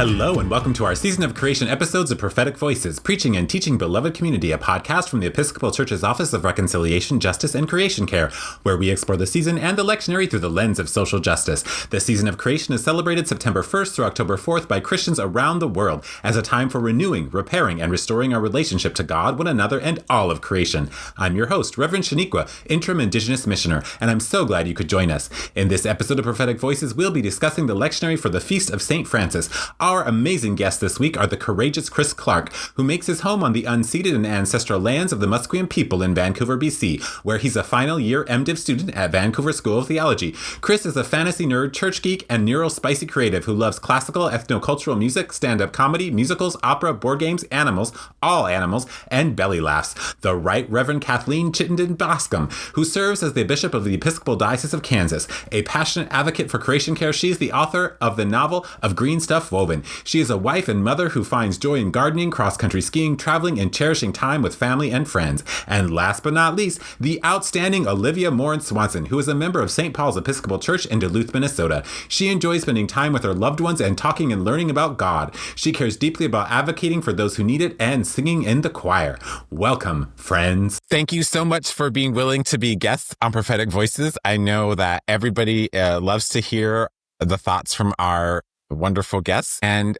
Hello and welcome to our Season of Creation episodes of Prophetic Voices, Preaching and Teaching Beloved Community, a podcast from the Episcopal Church's Office of Reconciliation, Justice, and Creation Care, where we explore the season and the lectionary through the lens of social justice. The Season of Creation is celebrated September 1st through October 4th by Christians around the world as a time for renewing, repairing, and restoring our relationship to God, one another, and all of creation. I'm your host, Reverend Shaniqua, Interim Indigenous Missioner, and I'm so glad you could join us. In this episode of Prophetic Voices, we'll be discussing the lectionary for the Feast of St. Francis. Our amazing guests this week are the courageous Chris Clark, who makes his home on the unceded and ancestral lands of the Musqueam people in Vancouver, BC, where he's a final year M.Div student at Vancouver School of Theology. Chris is a fantasy nerd, church geek, and neuro-spicy creative who loves classical, ethnocultural music, stand-up comedy, musicals, opera, board games, animals, all animals, and belly laughs. The Right Reverend Cathleen Chittenden Bascom, who serves as the Bishop of the Episcopal Diocese of Kansas. A passionate advocate for creation care, she is the author of the novel Of Green Stuff Woven. She is a wife and mother who finds joy in gardening, cross-country skiing, traveling, and cherishing time with family and friends. And last but not least, the Outstanding Olivia Morin-Swanson, who is a member of St. Paul's Episcopal Church in Duluth, Minnesota. She enjoys spending time with her loved ones and talking and learning about God. She cares deeply about advocating for those who need it and singing in the choir. Welcome, friends. Thank you so much for being willing to be guests on Prophetic Voices. I know that everybody loves to hear the thoughts from our wonderful guests, and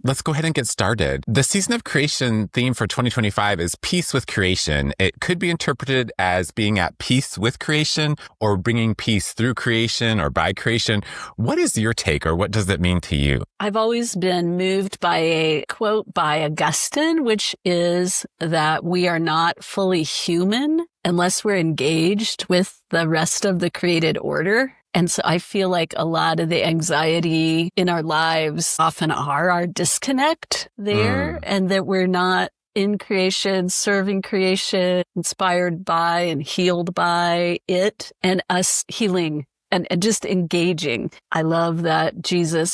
let's go ahead and get started. The Season of Creation theme for 2025 is Peace with Creation. It could be interpreted as being at peace with creation or bringing peace through creation or by creation. What is your take, or what does it mean to you? I've always been moved by a quote by Augustine, which is that we are not fully human unless we're engaged with the rest of the created order. And so I feel like a lot of the anxiety in our lives often are our disconnect there, and that we're not in creation, serving creation, inspired by and healed by it, and us healing and just engaging. I love that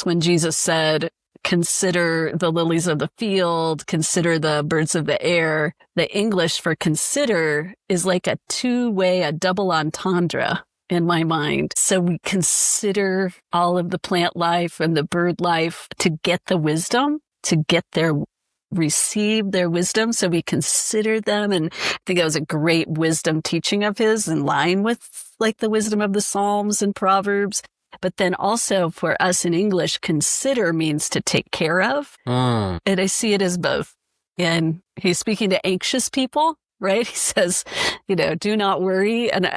when Jesus said, consider the lilies of the field, consider the birds of the air, the English for consider is like a two-way, a double entendre in my mind. So we consider all of the plant life and the bird life to get the wisdom, receive their wisdom. So we consider them. And I think that was a great wisdom teaching of his in line with like the wisdom of the Psalms and Proverbs. But then also for us in English, consider means to take care of. And I see it as both. And he's speaking to anxious people, right? He says, do not worry. And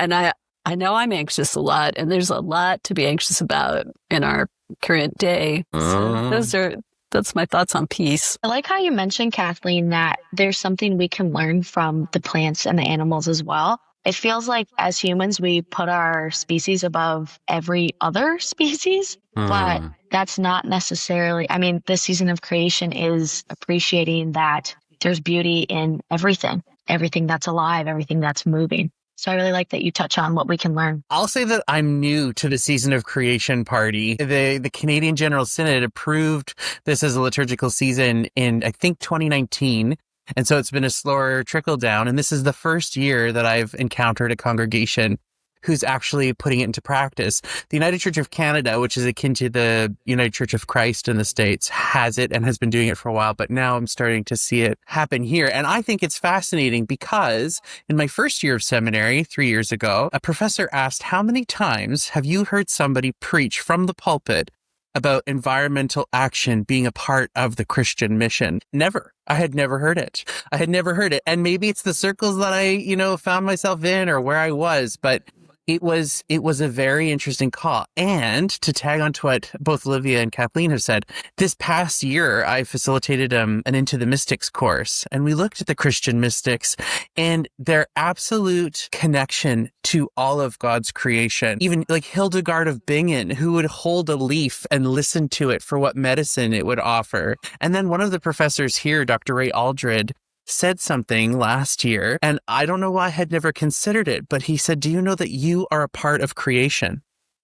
I know I'm anxious a lot, and there's a lot to be anxious about in our current day. So that's my thoughts on peace. I like how you mentioned, Kathleen, that there's something we can learn from the plants and the animals as well. It feels like as humans, we put our species above every other species, but that's not necessarily, the Season of Creation is appreciating that there's beauty in everything that's alive, everything that's moving. So I really like that you touch on what we can learn. I'll say that I'm new to the Season of Creation party. The Canadian General Synod approved this as a liturgical season in, I think, 2019. And so it's been a slower trickle down. And this is the first year that I've encountered a congregation who's actually putting it into practice. The United Church of Canada, which is akin to the United Church of Christ in the States, has it and has been doing it for a while, but now I'm starting to see it happen here. And I think it's fascinating because in my first year of seminary, 3 years ago, a professor asked, how many times have you heard somebody preach from the pulpit about environmental action being a part of the Christian mission? Never. I had never heard it. And maybe it's the circles that I, found myself in or where I was, but it was a very interesting call. And to tag on to what both Olivia and Kathleen have said, this past year, I facilitated an Into the Mystics course, and we looked at the Christian mystics and their absolute connection to all of God's creation. Even like Hildegard of Bingen, who would hold a leaf and listen to it for what medicine it would offer. And then one of the professors here, Dr. Ray Aldred, said something last year, and I don't know why I had never considered it, but he said, do you know that you are a part of creation?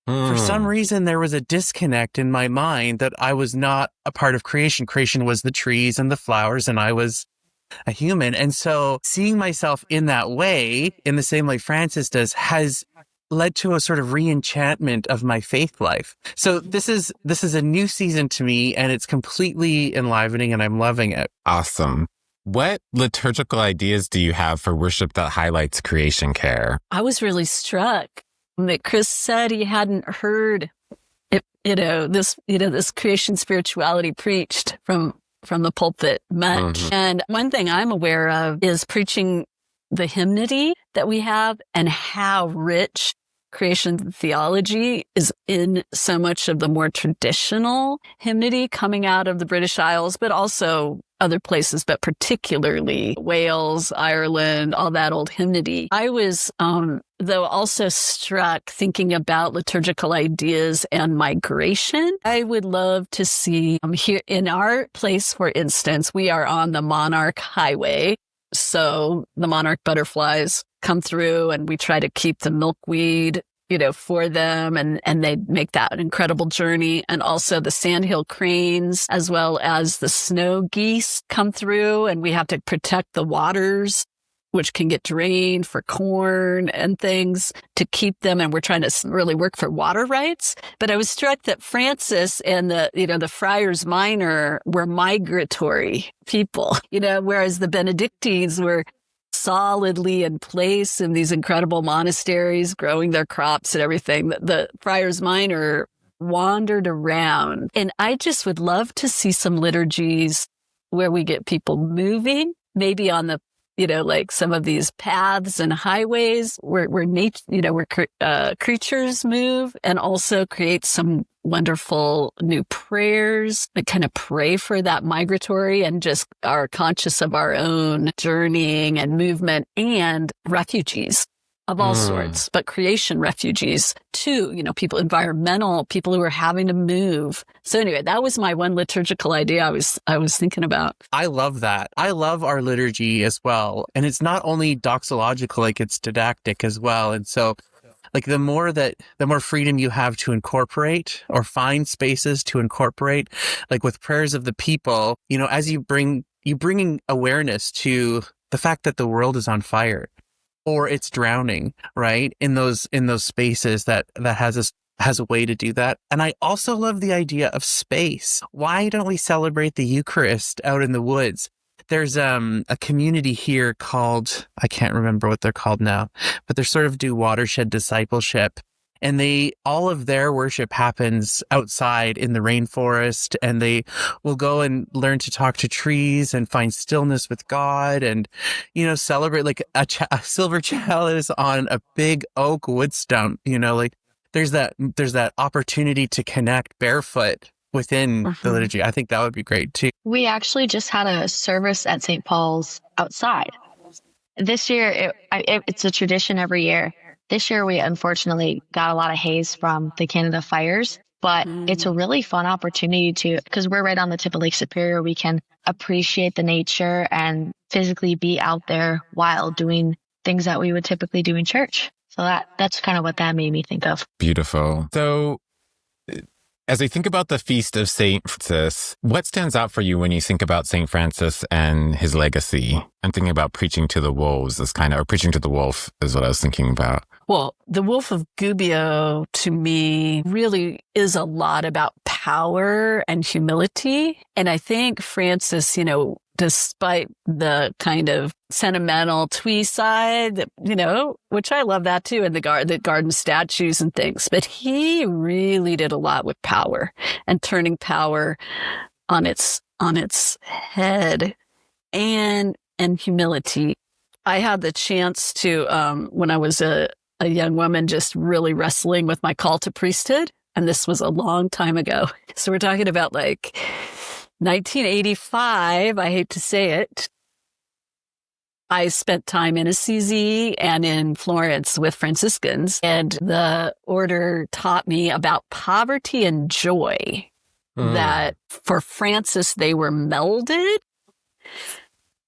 For some reason, there was a disconnect in my mind that I was not a part of creation. Creation was the trees and the flowers, and I was a human. And so seeing myself in that way, in the same way Francis does, has led to a sort of re-enchantment of my faith life. So this is a new season to me, and it's completely enlivening, and I'm loving it. Awesome. What liturgical ideas do you have for worship that highlights creation care? I was really struck that Chris said he hadn't heard it, this creation spirituality preached from the pulpit much. Mm-hmm. And one thing I'm aware of is preaching the hymnody that we have and how rich creation theology is in so much of the more traditional hymnody coming out of the British Isles, but also other places, but particularly Wales, Ireland, all that old hymnody. I was, though, also struck thinking about liturgical ideas and migration. I would love to see here in our place, for instance, we are on the Monarch Highway. So the monarch butterflies come through and we try to keep the milkweed, for them. And they make that an incredible journey. And also the sandhill cranes, as well as the snow geese come through, and we have to protect the waters, which can get drained for corn and things to keep them. And we're trying to really work for water rights. But I was struck that Francis and the Friars Minor were migratory people, whereas the Benedictines were solidly in place in these incredible monasteries, growing their crops and everything. The Friars Minor wandered around. And I just would love to see some liturgies where we get people moving, maybe on the like some of these paths and highways where creatures move, and also create some wonderful new prayers that kind of pray for that migratory and just are conscious of our own journeying and movement, and refugees of all sorts, but creation refugees too, environmental people who are having to move. So anyway, that was my one liturgical idea I was thinking about. I love that. I love our liturgy as well. And it's not only doxological, like it's didactic as well. And so like the more freedom you have to incorporate or find spaces to incorporate, like with prayers of the people, as you bring awareness to the fact that the world is on fire, or it's drowning, right? In those spaces that has a way to do that. And I also love the idea of space. Why don't we celebrate the Eucharist out in the woods? There's a community here called, I can't remember what they're called now, but they sort of do watershed discipleship. And all of their worship happens outside in the rainforest, and they will go and learn to talk to trees and find stillness with God, and, celebrate like a silver chalice on a big oak wood stump, like there's that opportunity to connect barefoot within the liturgy. I think that would be great too. We actually just had a service at St. Paul's outside. This year, it's a tradition every year. This year, we unfortunately got a lot of haze from the Canada fires, but it's a really fun opportunity because we're right on the tip of Lake Superior, we can appreciate the nature and physically be out there while doing things that we would typically do in church. So that's kind of what that made me think of. Beautiful. So as I think about the feast of St. Francis, what stands out for you when you think about St. Francis and his legacy? I'm thinking about preaching to the wolves or preaching to the wolf is what I was thinking about. Well, the Wolf of Gubbio to me really is a lot about power and humility. And I think Francis, despite the kind of sentimental twee side, which I love that too, and the garden statues and things, but he really did a lot with power and turning power on its head and humility. I had the chance to, when I was a young woman, just really wrestling with my call to priesthood. And this was a long time ago. So we're talking about like 1985, I hate to say it. I spent time in Assisi and in Florence with Franciscans, and the order taught me about poverty and joy, that for Francis, they were melded.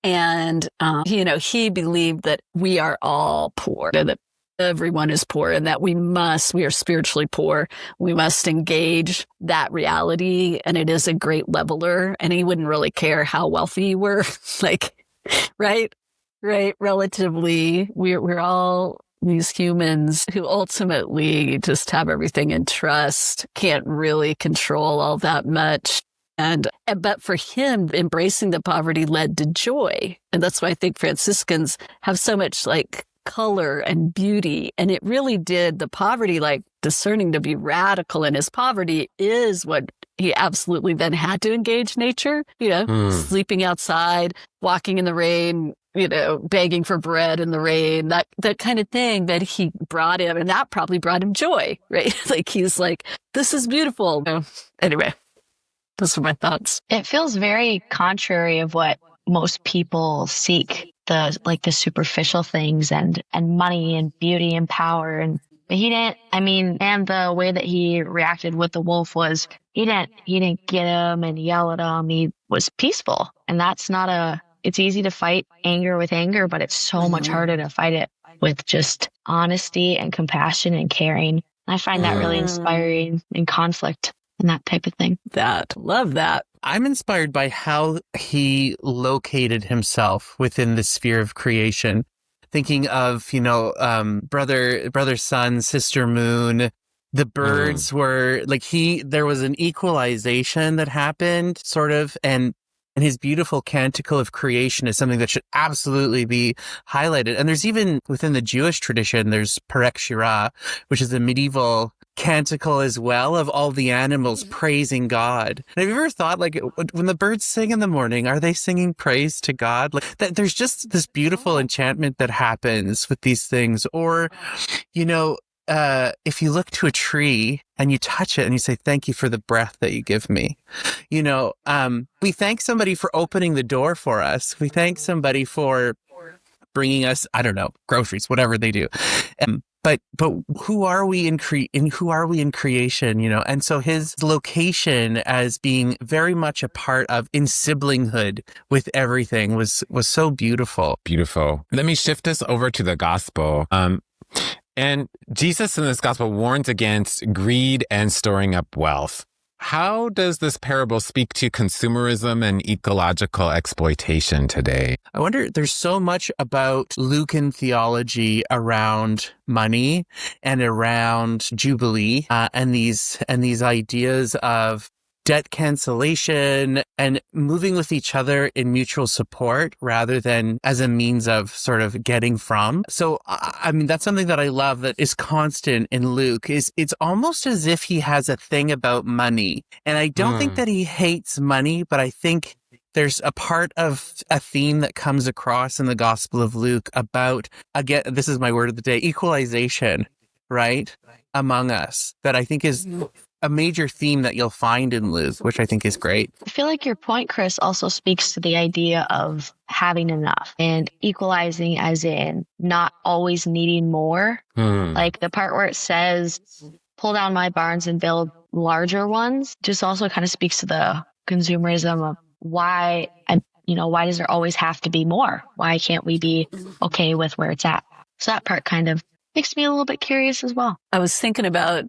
And, he believed that we are all poor, that everyone is poor, and that we are spiritually poor. We must engage that reality, and it is a great leveler, and he wouldn't really care how wealthy you were, right? Relatively, we're all these humans who ultimately just have everything in trust, can't really control all that much. But for him, embracing the poverty led to joy. And that's why I think Franciscans have so much like color and beauty. And it really did the poverty, like discerning to be radical in his poverty is what he absolutely then had to engage nature, sleeping outside, walking in the rain, begging for bread in the rain, that kind of thing that he brought him. And that probably brought him joy, right? Like he's like, this is beautiful. Anyway, those are my thoughts. It feels very contrary of what most people seek, the superficial things and money and beauty and power. But he didn't, and the way that he reacted with the wolf was he didn't get him and yell at him. He was peaceful. And that's it's easy to fight anger with anger, but it's so much harder to fight it with just honesty and compassion and caring. I find that really inspiring in conflict and that type of thing. Love that. I'm inspired by how he located himself within the sphere of creation. Thinking of, brother sun, sister moon, the birds were like there was an equalization that happened sort of. And his beautiful canticle of creation is something that should absolutely be highlighted. And there's even within the Jewish tradition, there's Perek Shirah, which is a medieval canticle as well of all the animals praising God. And have you ever thought, like, when the birds sing in the morning, are they singing praise to God? Like that, there's just this beautiful enchantment that happens with these things. Or, if you look to a tree and you touch it and you say, thank you for the breath that you give me, we thank somebody for opening the door for us. We thank somebody for bringing us, I don't know, groceries, whatever they do. But who are we in creation, And so his location as being very much a part of in siblinghood with everything was so beautiful. Beautiful. Let me shift us over to the gospel. And Jesus in this gospel warns against greed and storing up wealth. How does this parable speak to consumerism and ecological exploitation today? I wonder, there's so much about Lucan theology around money and around Jubilee, and these ideas of debt cancellation and moving with each other in mutual support rather than as a means of sort of getting from. So, that's something that I love that is constant in Luke is it's almost as if he has a thing about money. And I don't think that he hates money, but I think there's a part of a theme that comes across in the Gospel of Luke about, again, this is my word of the day, equalization, right? Among us, that I think is a major theme that you'll find in Luke, which I think is great. I feel like your point, Chris, also speaks to the idea of having enough and equalizing as in not always needing more. Like the part where it says, pull down my barns and build larger ones, just also kind of speaks to the consumerism of why does there always have to be more? Why can't we be okay with where it's at? So that part kind of makes me a little bit curious as well. I was thinking about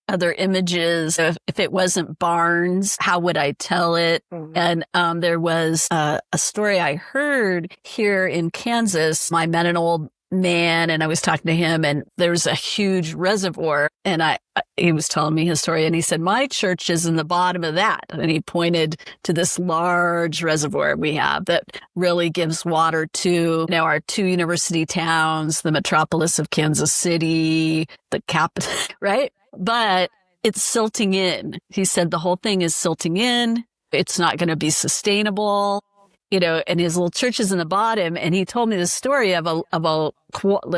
other images. If it wasn't barns, how would I tell it? And there was a story I heard here in Kansas. I met an old man and I was talking to him, and there's a huge reservoir, and he was telling me his story, and he said, my church is in the bottom of that. And he pointed to this large reservoir we have that really gives water to our 2 university towns, the metropolis of Kansas City, the capital, right? But it's silting in. He said the whole thing is silting in. It's not going to be sustainable, and his little church is in the bottom. And he told me the story of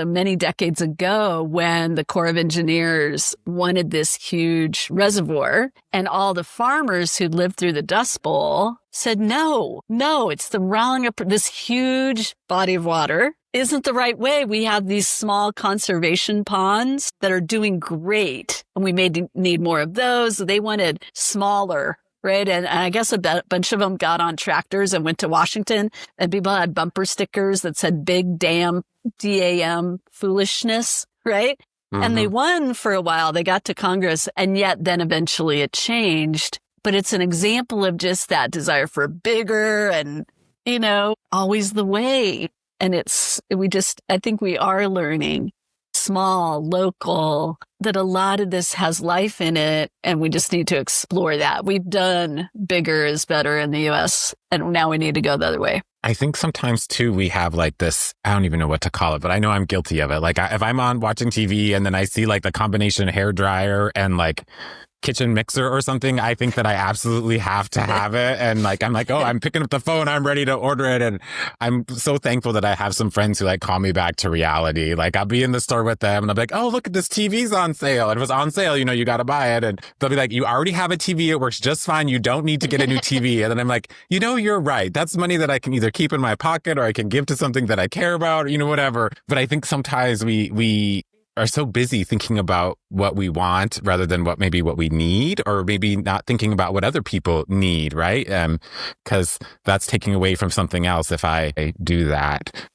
many decades ago when the Corps of Engineers wanted this huge reservoir, and all the farmers who'd lived through the Dust Bowl said, no, it's the wrong, this huge body of water isn't the right way. We have these small conservation ponds that are doing great, and we may need more of those. They wanted smaller, right? And I guess a bunch of them got on tractors and went to Washington, and people had bumper stickers that said big damn DAM foolishness, right? And they won for a while. They got to Congress, and yet then eventually it changed. But it's an example of just that desire for bigger and, always the way. And I think we are learning small, local, that a lot of this has life in it. And we just need to explore that. We've done bigger is better in the US, and now we need to go the other way. I think sometimes too, we have like this, I don't even know what to call it, but I know I'm guilty of it. Like if I'm on watching TV and then I see like the combination hair dryer and like kitchen mixer or something, I think that I absolutely have to have it. And like, I'm like, oh, I'm picking up the phone, I'm ready to order it. And I'm so thankful that I have some friends who like call me back to reality. Like I'll be in the store with them and I'll be like, oh, look at this TV's on sale. And if it's on sale, you got to buy it. And they'll be like, you already have a TV. It works just fine. You don't need to get a new TV. And then I'm like, you're right. That's money that I can either keep in my pocket or I can give to something that I care about, or, whatever. But I think sometimes we are so busy thinking about what we want rather than what we need, or maybe not thinking about what other people need, right? Because that's taking away from something else if I do that.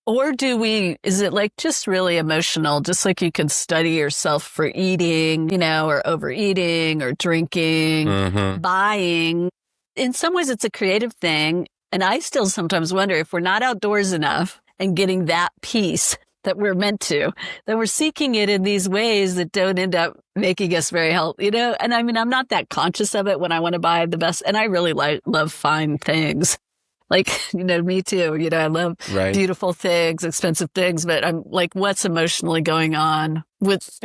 Or is it like just really emotional, just like you can study yourself for eating, or overeating or drinking, buying. In some ways, it's a creative thing. And I still sometimes wonder if we're not outdoors enough and getting that peace that we're meant to, that we're seeking it in these ways that don't end up making us very healthy, And I mean, I'm not that conscious of it when I want to buy the best. And I really love fine things. Like, me too. I love beautiful things, expensive things. But I'm like, what's emotionally going on with,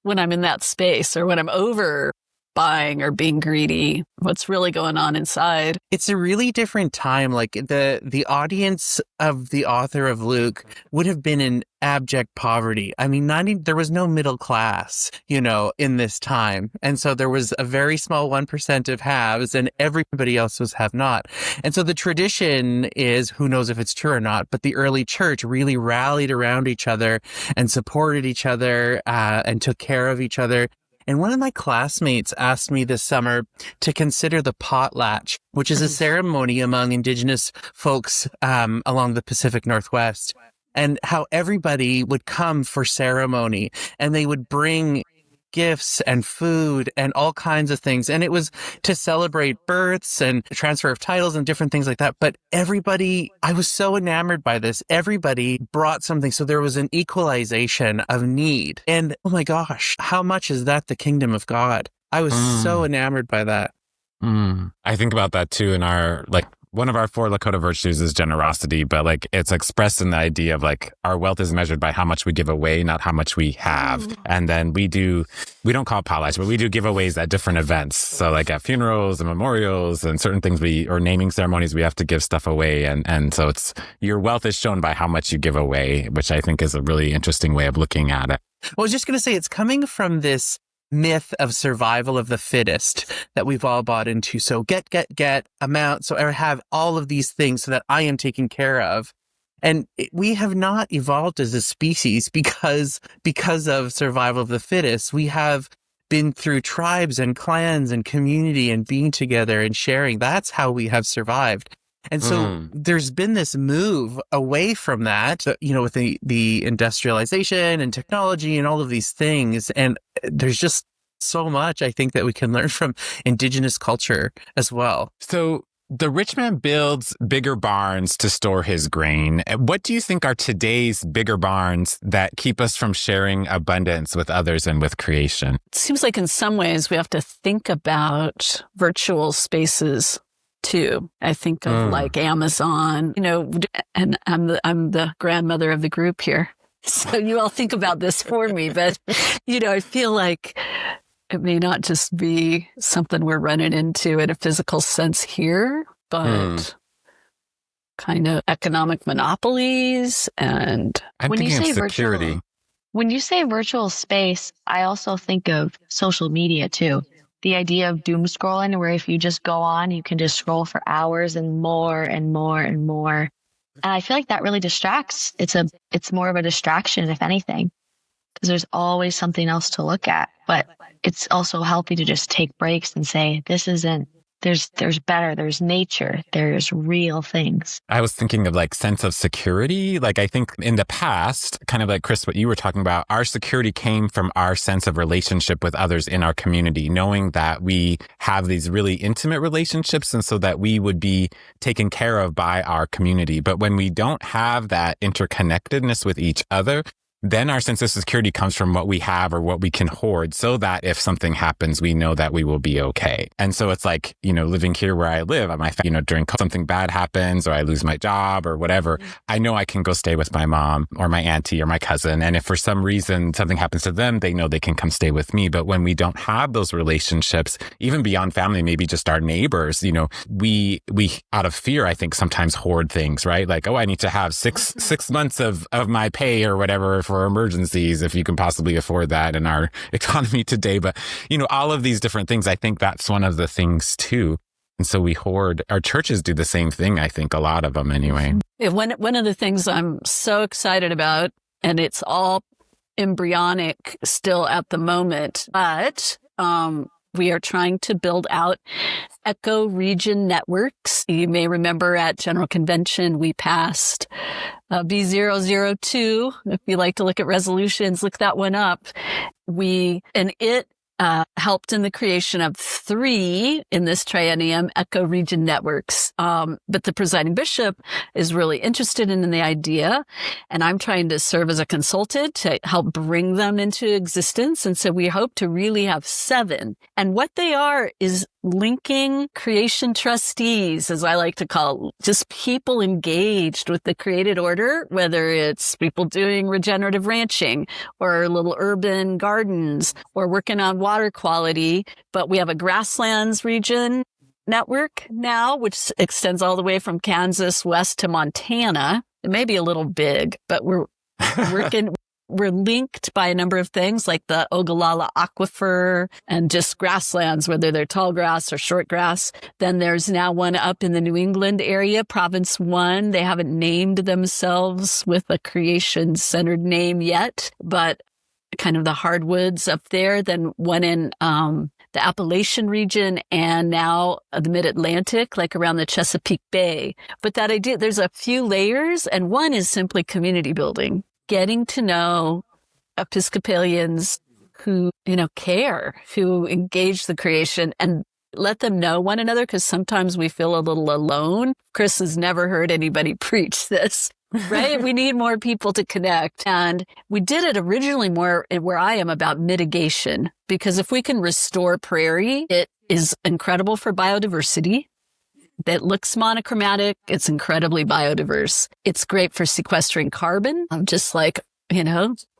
when I'm in that space, or when I'm over buying or being greedy, what's really going on inside? It's a really different time. Like the audience of the author of Luke would have been in abject poverty. I mean, there was no middle class, in this time. And so there was a very small 1% of haves and everybody else was have not. And so the tradition is, who knows if it's true or not, but the early church really rallied around each other and supported each other and took care of each other. And one of my classmates asked me this summer to consider the potlatch, which is a ceremony among Indigenous folks along the Pacific Northwest, and how everybody would come for ceremony and they would bring gifts and food and all kinds of things. And it was to celebrate births and transfer of titles and different things like that. But I was so enamored by this. Everybody brought something. So there was an equalization of need. And oh my gosh, how much is that the kingdom of God? I was so enamored by that. I think about that too in our, one of our 4 Lakota virtues is generosity, but it's expressed in the idea of our wealth is measured by how much we give away, not how much we have. And then we don't call it potlatch, but we do giveaways at different events. So at funerals and memorials and certain things or naming ceremonies, we have to give stuff away. And so your wealth is shown by how much you give away, which I think is a really interesting way of looking at it. Well, I was just going to say, it's coming from this myth of survival of the fittest that we've all bought into. So get, amount. So I have all of these things so that I am taken care of. And we have not evolved as a species because of survival of the fittest. We have been through tribes and clans and community and being together and sharing. That's how we have survived. And so there's been this move away from that, with the industrialization and technology and all of these things. And there's just so much, I think, that we can learn from Indigenous culture as well. So the rich man builds bigger barns to store his grain. What do you think are today's bigger barns that keep us from sharing abundance with others and with creation? It seems like in some ways we have to think about virtual spaces too. I think of Amazon, and I'm the grandmother of the group here. So you all think about this for me, but, I feel like it may not just be something we're running into in a physical sense here, but kind of economic monopolies. And I'm thinking of security. When you say virtual space, I also think of social media too. The idea of doom scrolling, where if you just go on, you can just scroll for hours and more and more and more. And I feel like that really distracts. It's more of a distraction, if anything, because there's always something else to look at. But it's also healthy to just take breaks and say, this isn't there's better, there's nature, there's real things. I was thinking of like sense of security. Like I think in the past, kind of like Chris, what you were talking about, our security came from our sense of relationship with others in our community, knowing that we have these really intimate relationships and so that we would be taken care of by our community. But when we don't have that interconnectedness with each other, then our sense of security comes from what we have or what we can hoard so that if something happens, we know that we will be okay. And so it's like, living here where I live, during something bad happens or I lose my job or whatever, I know I can go stay with my mom or my auntie or my cousin. And if for some reason something happens to them, they know they can come stay with me. But when we don't have those relationships, even beyond family, maybe just our neighbors, we out of fear, I think sometimes hoard things, right? Like, I need to have six months of my pay or whatever for emergencies, if you can possibly afford that in our economy today. But, all of these different things, I think that's one of the things too. And so we hoard. Our churches do the same thing, I think, a lot of them anyway. Yeah, one of the things I'm so excited about, and it's all embryonic still at the moment, but we are trying to build out eco-region networks. You may remember at General Convention, we passed B002. If you like to look at resolutions, look that one up. It helped in the creation of 3 in this triennium eco-region networks. But the presiding bishop is really interested in the idea, and I'm trying to serve as a consultant to help bring them into existence. And so we hope to really have 7. And what they are is linking creation trustees, as I like to call, just people engaged with the created order, whether it's people doing regenerative ranching or little urban gardens or working on water quality. But we have a grasslands region network now, which extends all the way from Kansas west to Montana. It may be a little big, but we're working. We're linked by a number of things like the Ogallala Aquifer and just grasslands, whether they're tall grass or short grass. Then there's now one up in the New England area, Province 1. They haven't named themselves with a creation-centered name yet, but kind of the hardwoods up there. Then one in the Appalachian region and now the Mid-Atlantic, like around the Chesapeake Bay. But that idea, there's a few layers, and one is simply community building. Getting to know Episcopalians who, care, who engage the creation and let them know one another, because sometimes we feel a little alone. Chris has never heard anybody preach this, right? We need more people to connect. And we did it originally more where I am about mitigation, because if we can restore prairie, it is incredible for biodiversity. It looks monochromatic. It's incredibly biodiverse. It's great for sequestering carbon, just like,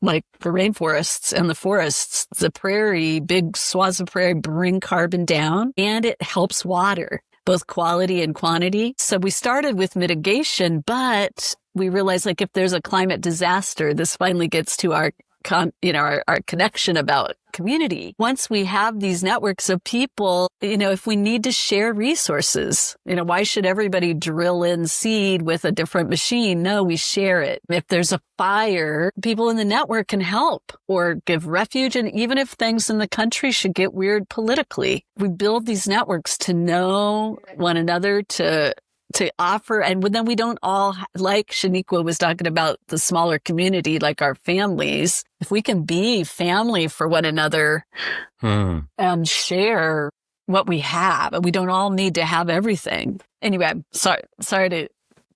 like for rainforests and the forests, the prairie, big swaths of prairie bring carbon down, and it helps water, both quality and quantity. So we started with mitigation, but we realized if there's a climate disaster, this finally gets to our connection about community. Once we have these networks of people, if we need to share resources, why should everybody drill in seed with a different machine? No, we share it. If there's a fire, people in the network can help or give refuge. And even if things in the country should get weird politically, we build these networks to know one another, to offer. And then we don't all, like Shaniqua was talking about, the smaller community, like our families. If we can be family for one another and share what we have, and we don't all need to have everything. Anyway, I'm sorry to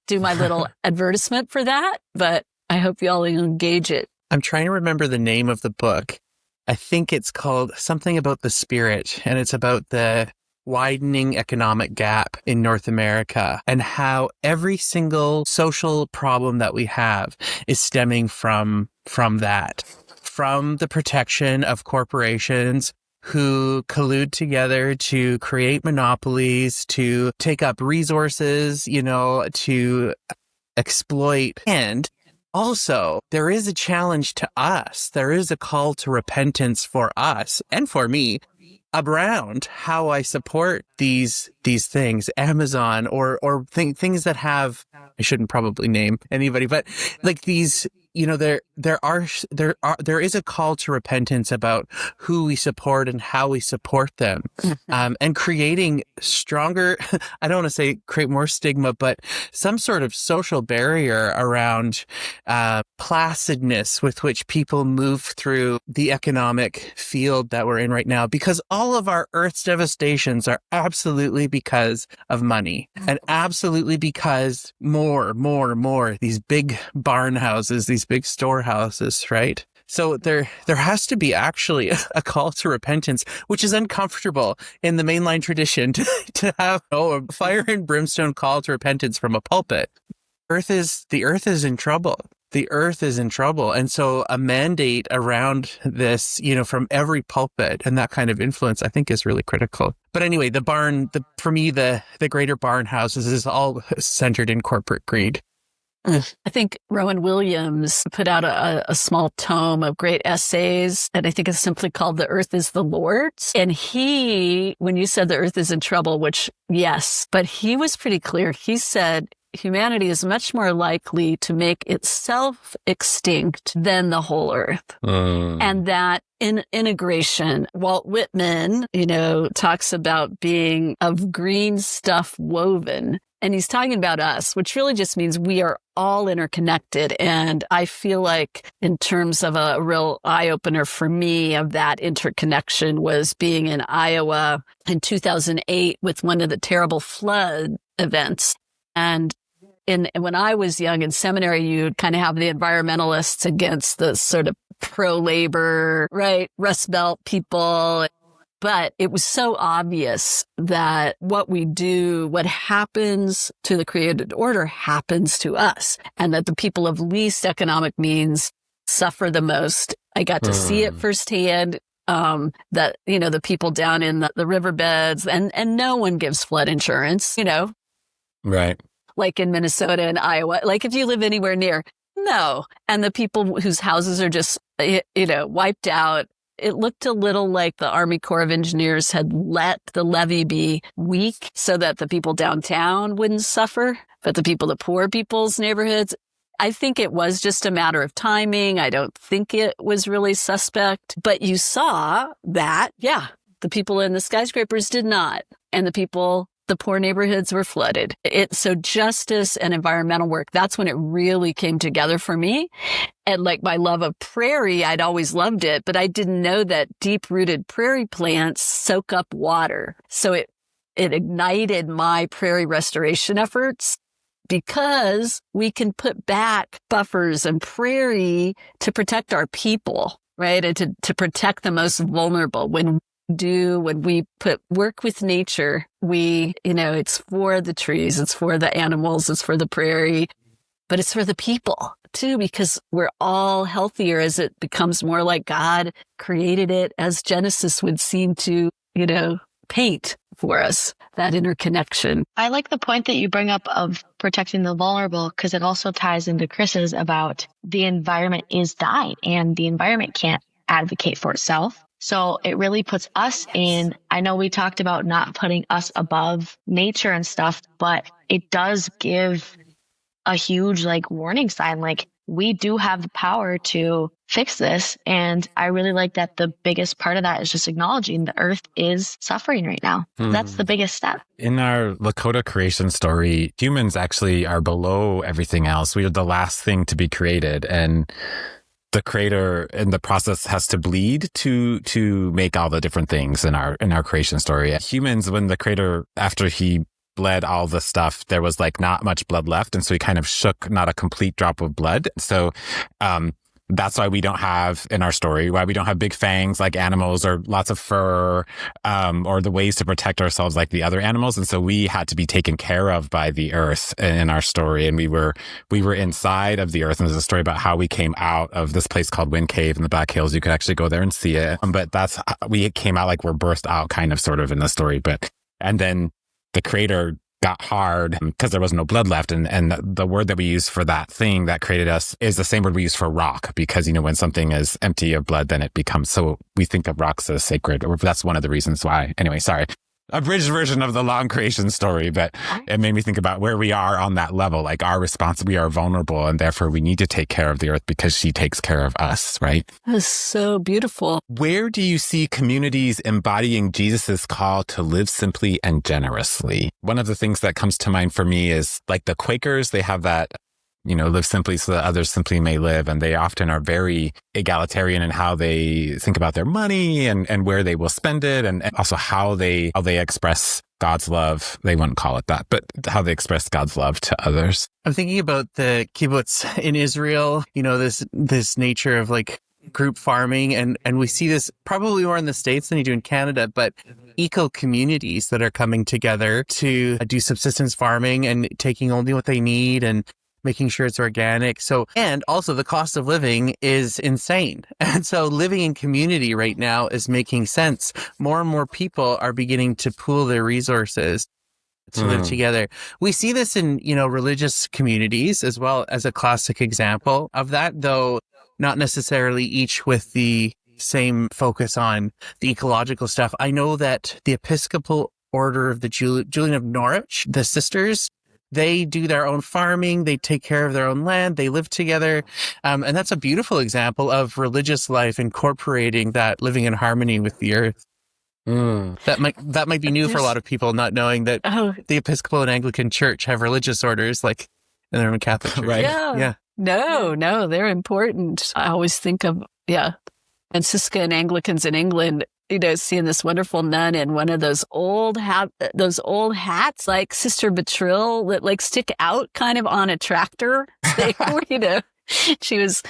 do my little advertisement for that, but I hope you all engage it. I'm trying to remember the name of the book. I think it's called something about the spirit, and it's about the widening economic gap in North America and how every single social problem that we have is stemming from that, from the protection of corporations who collude together to create monopolies, to take up resources, to exploit. And also, there is a challenge to us. There is a call to repentance for us and for me around how I support these things, Amazon or things that have, I shouldn't probably name anybody, but like these, there is a call to repentance about who we support and how we support them, and creating stronger, I don't want to say create more stigma, but some sort of social barrier around placidness with which people move through the economic field that we're in right now, because all of our Earth's devastations are absolutely because of money, and absolutely because more, these big barn houses, these big storehouses, right? So there has to be actually a call to repentance, which is uncomfortable in the mainline tradition to have a fire and brimstone call to repentance from a pulpit. The earth is in trouble. The earth is in trouble. And so a mandate around this, from every pulpit and that kind of influence, I think is really critical. But anyway, for me, the greater barn houses is all centered in corporate greed. I think Rowan Williams put out a small tome of great essays, and I think it's simply called The Earth is the Lord's. And when you said the earth is in trouble, which, yes, but he was pretty clear. He said humanity is much more likely to make itself extinct than the whole earth. And that in integration, Walt Whitman, talks about being of green stuff woven. And he's talking about us, which really just means we are all interconnected. And I feel like in terms of a real eye-opener for me of that interconnection was being in Iowa in 2008 with one of the terrible flood events. And when I was young in seminary, you'd kind of have the environmentalists against the sort of pro-labor, right, Rust Belt people. But it was so obvious that what we do, what happens to the created order happens to us, and that the people of least economic means suffer the most. I got to see it firsthand. That, the people down in the riverbeds, and no one gives flood insurance, Right. Like in Minnesota and Iowa, like if you live anywhere near, no. And the people whose houses are just, wiped out. It looked a little like the Army Corps of Engineers had let the levee be weak so that the people downtown wouldn't suffer, but the poor people's neighborhoods, I think it was just a matter of timing. I don't think it was really suspect, but you saw that, the people in the skyscrapers did not. And the poor neighborhoods were flooded. So justice and environmental work, that's when it really came together for me. And like my love of prairie, I'd always loved it, but I didn't know that deep-rooted prairie plants soak up water. So it ignited my prairie restoration efforts, because we can put back buffers and prairie to protect our people, right? And to protect the most vulnerable. When we work with nature, it's for the trees, it's for the animals, it's for the prairie, but it's for the people too, because we're all healthier as it becomes more like God created it, as Genesis would seem to, paint for us, that interconnection. I like the point that you bring up of protecting the vulnerable, because it also ties into Chris's about the environment is dying and the environment can't advocate for itself. So it really puts us in, I know we talked about not putting us above nature and stuff, but it does give a huge warning sign, we do have the power to fix this. And I really like that the biggest part of that is just acknowledging the earth is suffering right now. That's the biggest step. In our Lakota creation story, humans actually are below everything else. We are the last thing to be created. And the creator in the process has to bleed to make all the different things in our creation story. Humans, when the creator, after he bled all the stuff, there was not much blood left. And so he kind of shook not a complete drop of blood. So that's why we don't have in our story, why we don't have big fangs like animals or lots of fur, or the ways to protect ourselves like the other animals. And so we had to be taken care of by the earth in our story. And we were inside of the earth. And there's a story about how we came out of this place called Wind Cave in the Black Hills. You could actually go there and see it. But we came out like we're birthed out kind of sort of in the story. And then the creator got hard because there was no blood left. And the word that we use for that thing that created us is the same word we use for rock, because, when something is empty of blood, then it becomes, so we think of rocks as sacred, or that's one of the reasons why. Anyway, sorry. abridged version of the long creation story, but it made me think about where we are on that level. Like our response, we are vulnerable and therefore we need to take care of the earth because she takes care of us, right? That is so beautiful. Where do you see communities embodying Jesus's call to live simply and generously? One of the things that comes to mind for me is like the Quakers, they have that, live simply so that others simply may live. And they often are very egalitarian in how they think about their money and where they will spend it. And also how they express God's love. They wouldn't call it that, but how they express God's love to others. I'm thinking about the kibbutz in Israel, this nature of like group farming. And we see this probably more in the States than you do in Canada, but eco communities that are coming together to do subsistence farming and taking only what they need and making sure it's organic. And also the cost of living is insane. And so living in community right now is making sense. More and more people are beginning to pool their resources to live together. We see this in, religious communities as well as a classic example of that, though not necessarily each with the same focus on the ecological stuff. I know that the Episcopal Order of the Julian of Norwich, the sisters, they do their own farming. They take care of their own land. They live together. And that's a beautiful example of religious life incorporating that living in harmony with the earth. That might be new for a lot of people, not knowing that the Episcopal and Anglican Church have religious orders like in the Roman Catholic Church. Right. Yeah. No, they're important. I always think of, Franciscan Anglicans in England, seeing this wonderful nun in one of those old hats, like Sister Betril, that like stick out kind of on a tractor. She was,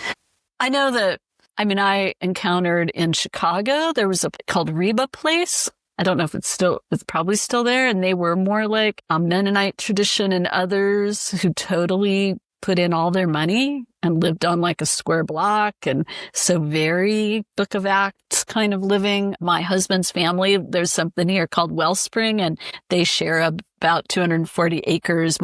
I encountered in Chicago, there was a called Reba Place. I don't know if it's probably still there. And they were more like a Mennonite tradition and others who totally put in all their money and lived on like a square block. And so very Book of Acts kind of living. My husband's family, there's something here called Wellspring, and they share about 240 acres.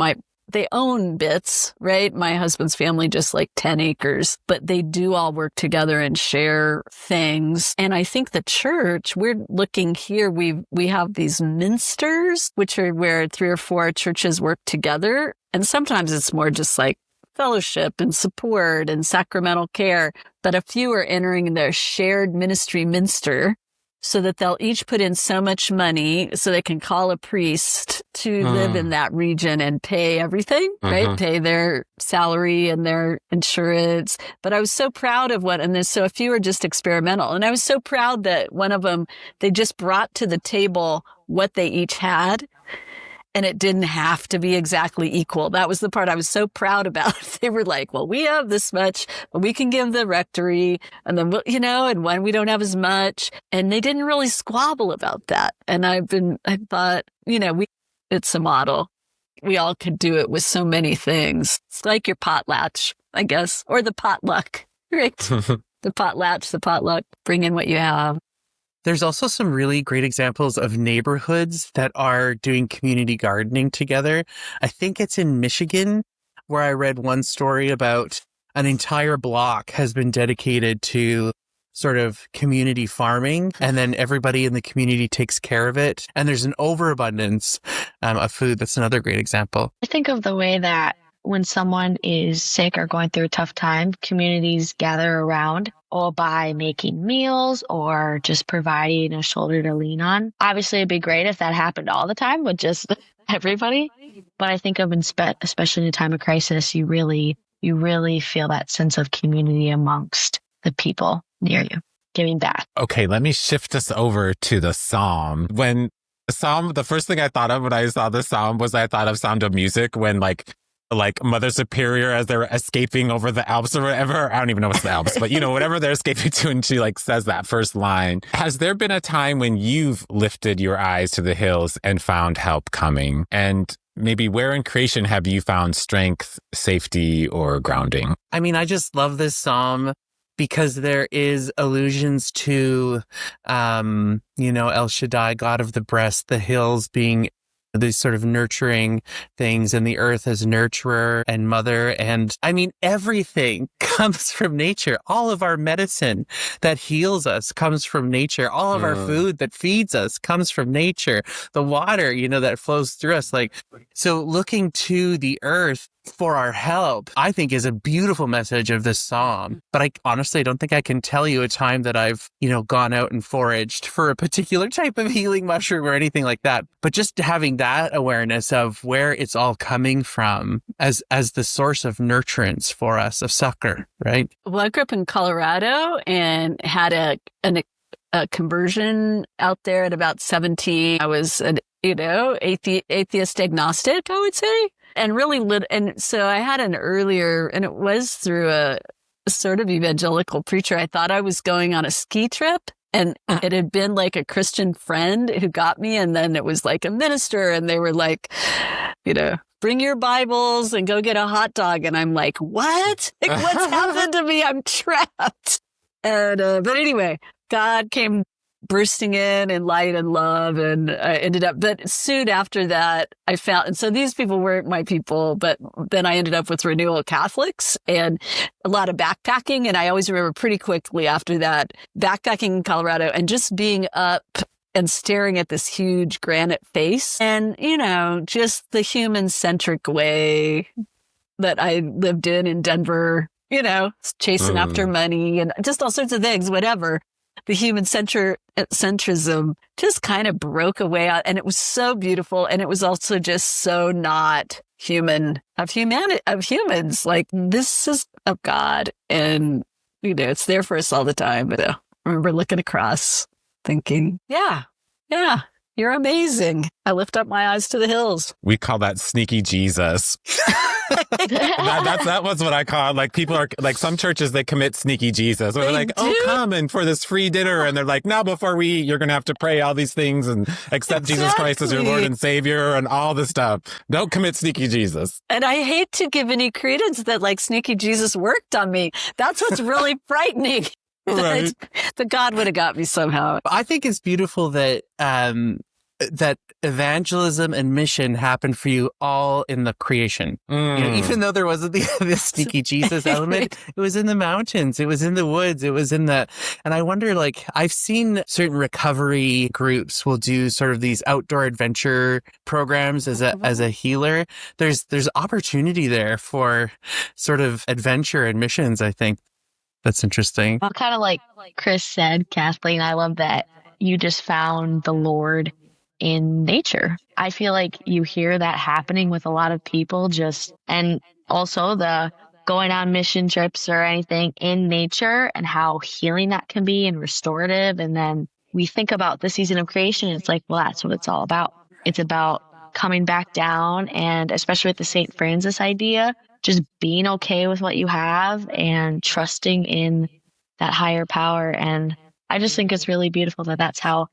They own bits, right? My husband's family just like 10 acres, but they do all work together and share things. And I think the church, we're looking here, we have these minsters, which are where 3 or 4 churches work together. And sometimes it's more just like fellowship and support and sacramental care, but a few are entering their shared ministry minster so that they'll each put in so much money so they can call a priest to live in that region and pay everything, right? Pay their salary and their insurance. But I was so proud of so a few are just experimental. And I was so proud that one of them, they just brought to the table what they each had. And it didn't have to be exactly equal. That was the part I was so proud about. They were like, well, we have this much, but we can give the rectory. And then, and when we don't have as much. And they didn't really squabble about that. And I thought, it's a model. We all could do it with so many things. It's like your potlatch, I guess, or the potluck, right? The potluck, bring in what you have. There's also some really great examples of neighborhoods that are doing community gardening together. I think it's in Michigan where I read one story about an entire block has been dedicated to sort of community farming, and then everybody in the community takes care of it. And there's an overabundance of food. That's another great example. I think of the way that when someone is sick or going through a tough time, communities gather around or by making meals or just providing a shoulder to lean on. Obviously, it'd be great if that happened all the time with just everybody. But I think of, especially in a time of crisis, you really feel that sense of community amongst the people near you, giving back. Okay, let me shift us over to the psalm. The first thing I thought of when I saw the psalm was I thought of Sound of Music when like Mother Superior as they're escaping over the Alps or whatever. I don't even know what's the Alps, but whatever they're escaping to, and she like says that first line. Has there been a time when you've lifted your eyes to the hills and found help coming? And maybe where in creation have you found strength, safety, or grounding? I mean, I just love this psalm because there is allusions to, El Shaddai, God of the breast, the hills being these sort of nurturing things, and the earth as nurturer and mother. And I mean, everything comes from nature. All of our medicine that heals us comes from nature. All of our food that feeds us comes from nature. The water, that flows through us. So looking to the earth for our help, I think, is a beautiful message of this psalm. But I honestly don't think I can tell you a time that I've, gone out and foraged for a particular type of healing mushroom or anything like that. But just having that awareness of where it's all coming from as the source of nurturance for us, of succor, right? Well, I grew up in Colorado and had a conversion out there at about 17. I was an atheist agnostic, I would say. And really and so I had an earlier, and it was through a sort of evangelical preacher. I thought I was going on a ski trip, and it had been like a Christian friend who got me. And then it was like a minister, and they were like, bring your Bibles and go get a hot dog. And I'm like, what? What's happened to me? I'm trapped. And, but anyway, God came bursting in light and love, and I ended up, but soon after that, I found, and so these people weren't my people, but then I ended up with Renewal Catholics and a lot of backpacking. And I always remember pretty quickly after that, backpacking in Colorado and just being up and staring at this huge granite face and, just the human-centric way that I lived in Denver, chasing after money and just all sorts of things, whatever. The human centrism just kind of broke away out, and it was so beautiful. And it was also just so not human of humans. Like, this is of God, and it's there for us all the time. But I remember looking across, thinking, yeah, you're amazing. I lift up my eyes to the hills. We call that sneaky Jesus. that was what I call, like, people are like, some churches, they commit sneaky Jesus, where they're like, oh, come and for this free dinner, and they're like, now before we eat, you're gonna have to pray all these things and accept Jesus Christ as your Lord and Savior and all this stuff. Don't commit sneaky Jesus. And I hate to give any credence that like sneaky Jesus worked on me. That's what's really frightening. Right. That God would have got me somehow. I think it's beautiful that that evangelism and mission happened for you all in the creation. Even though there wasn't the sneaky Jesus element, it was in the mountains, it was in the woods, it was in the, and I wonder, like, I've seen certain recovery groups will do sort of these outdoor adventure programs as a healer. There's opportunity there for sort of adventure and missions, I think. That's interesting. Well, kind of like Chris said, Kathleen, I love that you just found the Lord in nature. I feel like you hear that happening with a lot of people, and also the going on mission trips or anything in nature, and how healing that can be and restorative. And then we think about the season of creation. It's like, well, that's what it's all about. It's about coming back down, and especially with the St. Francis idea, just being okay with what you have and trusting in that higher power. And I just think it's really beautiful that's how,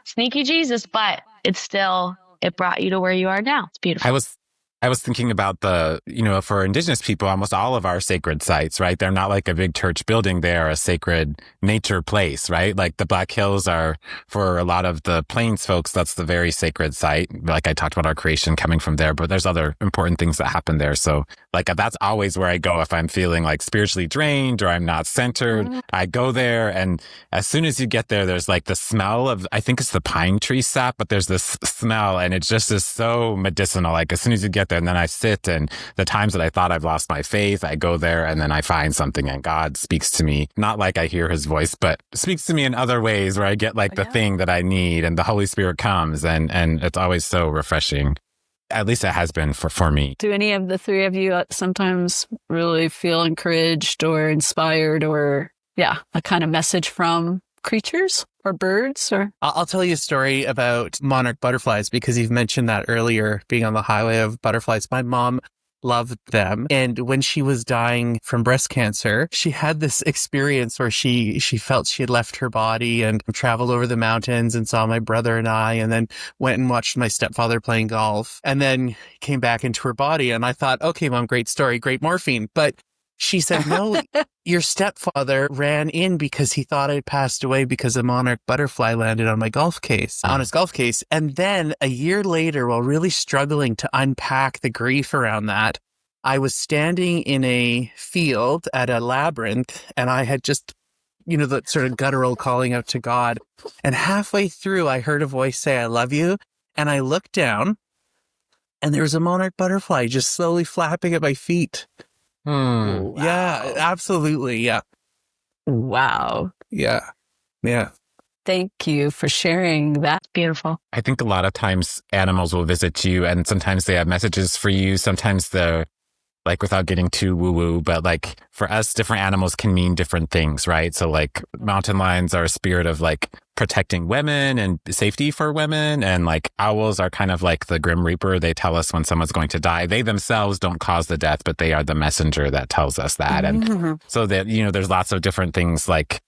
sneaky Jesus, but it brought you to where you are now. It's beautiful. I was thinking about for Indigenous people, almost all of our sacred sites, right? They're not like a big church building. They are a sacred nature place, right? Like the Black Hills are, for a lot of the Plains folks, that's the very sacred site. Like I talked about our creation coming from there, but there's other important things that happen there. So like that's always where I go if I'm feeling like spiritually drained or I'm not centered. I go there, and as soon as you get there, there's like the smell of, I think it's the pine tree sap, but there's this smell, and it just is so medicinal. Like as soon as you get there, and then I sit, and the times that I thought I've lost my faith, I go there and then I find something, and God speaks to me, not like I hear his voice, but speaks to me in other ways where I get like the thing that I need, and the Holy Spirit comes, and it's always so refreshing. At least it has been for me. Do any of the three of you sometimes really feel encouraged or inspired or, a kind of message from creatures or birds? Or I'll tell you a story about monarch butterflies, because you've mentioned that earlier, being on the highway of butterflies. My mom loved them. And when she was dying from breast cancer, she had this experience where she felt she had left her body and traveled over the mountains and saw my brother and I, and then went and watched my stepfather playing golf, and then came back into her body. And I thought, okay, Mom, great story, great morphine. But She said, no, your stepfather ran in because he thought I'd passed away because a monarch butterfly landed on my golf case, on his golf case. And then a year later, while really struggling to unpack the grief around that, I was standing in a field at a labyrinth, and I had just, the sort of guttural calling out to God. And halfway through, I heard a voice say, I love you. And I looked down, and there was a monarch butterfly just slowly flapping at my feet. Wow. Yeah, absolutely. Yeah. Wow. Yeah. Yeah. Thank you for sharing that. Beautiful. I think a lot of times animals will visit you and sometimes they have messages for you. Sometimes they're like, without getting too woo-woo, but like for us, different animals can mean different things, right? So like mountain lions are a spirit of like protecting women and safety for women. And like owls are kind of like the Grim Reaper. They tell us when someone's going to die. They themselves don't cause the death, but they are the messenger that tells us that. And so that, there's lots of different things like